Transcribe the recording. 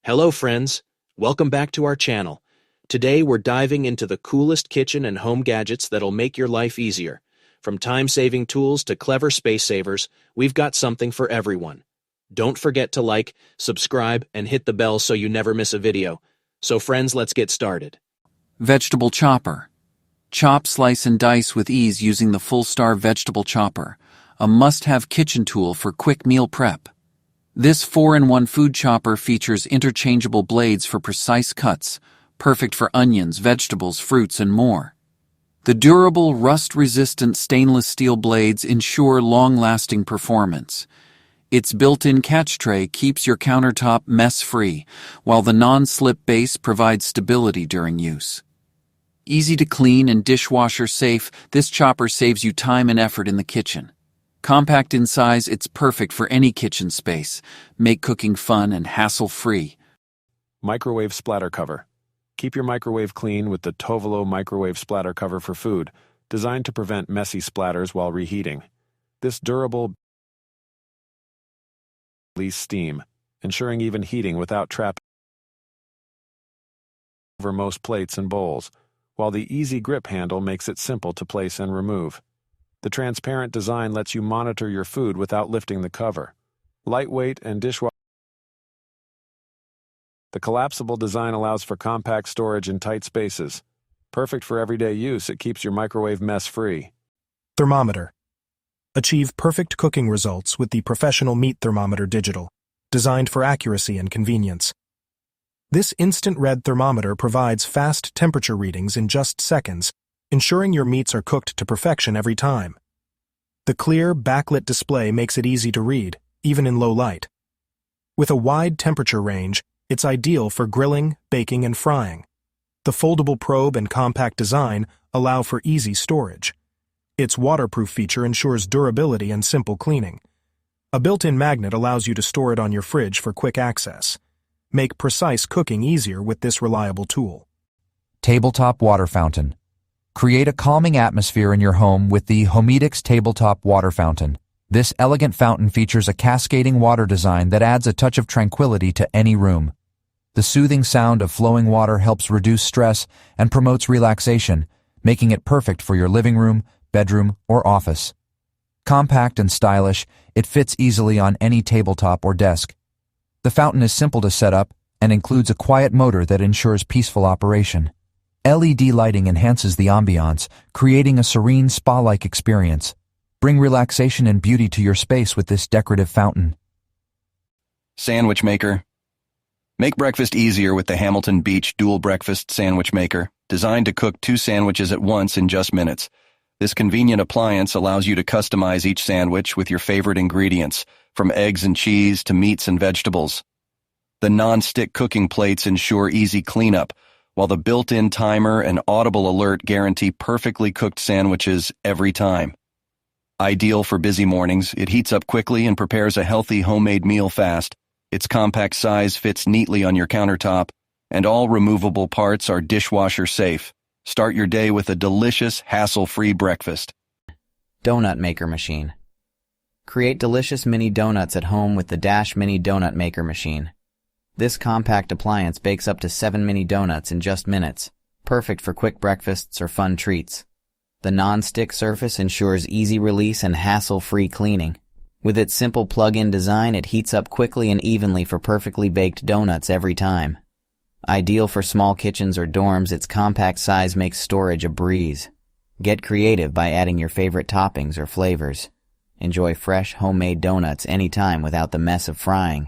Hello friends, welcome back to our channel. Today we're diving into the coolest kitchen and home gadgets that'll make your life easier. From time-saving tools to clever space savers, we've got something for everyone. Don't forget to like, subscribe, and hit the bell so you never miss a video. So friends, let's get started. Vegetable chopper. Chop, slice, and dice with ease using the Full-Star vegetable chopper, a must-have kitchen tool for quick meal prep. This 4-in-1 food chopper features interchangeable blades for precise cuts, perfect for onions, vegetables, fruits, and more. The durable, rust-resistant stainless steel blades ensure long-lasting performance. Its built-in catch tray keeps your countertop mess-free, while the non-slip base provides stability during use. Easy to clean and dishwasher safe, this chopper saves you time and effort in the kitchen. Compact in size, it's perfect for any kitchen space. Make cooking fun and hassle-free. Microwave splatter cover. Keep your microwave clean with the Tovolo microwave splatter cover for food, designed to prevent messy splatters while reheating. This durable release steam, ensuring even heating without trapping over most plates and bowls, while the easy grip handle makes it simple to place and remove. The transparent design lets you monitor your food without lifting the cover. Lightweight and dishwasher. The collapsible design allows for compact storage in tight spaces. Perfect for everyday use, it keeps your microwave mess-free. Thermometer. Achieve perfect cooking results with the Professional Meat Thermometer Digital, designed for accuracy and convenience. This instant red thermometer provides fast temperature readings in just seconds, ensuring your meats are cooked to perfection every time. The clear, backlit display makes it easy to read, even in low light. With a wide temperature range, it's ideal for grilling, baking, and frying. The foldable probe and compact design allow for easy storage. Its waterproof feature ensures durability and simple cleaning. A built-in magnet allows you to store it on your fridge for quick access. Make precise cooking easier with this reliable tool. Tabletop water fountain. Create a calming atmosphere in your home with the Homedix Tabletop Water Fountain. This elegant fountain features a cascading water design that adds a touch of tranquility to any room. The soothing sound of flowing water helps reduce stress and promotes relaxation, making it perfect for your living room, bedroom, or office. Compact and stylish, it fits easily on any tabletop or desk. The fountain is simple to set up and includes a quiet motor that ensures peaceful operation. LED lighting enhances the ambiance, creating a serene spa-like experience. Bring relaxation and beauty to your space with this decorative fountain. Sandwich maker. Make breakfast easier with the Hamilton Beach Dual Breakfast Sandwich Maker, designed to cook 2 sandwiches at once in just minutes. This convenient appliance allows you to customize each sandwich with your favorite ingredients, from eggs and cheese to meats and vegetables. The non-stick cooking plates ensure easy cleanup, while the built-in timer and audible alert guarantee perfectly cooked sandwiches every time. Ideal for busy mornings, it heats up quickly and prepares a healthy homemade meal fast. Its compact size fits neatly on your countertop, and all removable parts are dishwasher safe. Start your day with a delicious, hassle-free breakfast. Donut maker machine. Create delicious mini donuts at home with the Dash Mini Donut Maker Machine. This compact appliance bakes up to 7 mini donuts in just minutes, perfect for quick breakfasts or fun treats. The non-stick surface ensures easy release and hassle-free cleaning. With its simple plug-in design, it heats up quickly and evenly for perfectly baked donuts every time. Ideal for small kitchens or dorms, its compact size makes storage a breeze. Get creative by adding your favorite toppings or flavors. Enjoy fresh, homemade donuts anytime without the mess of frying.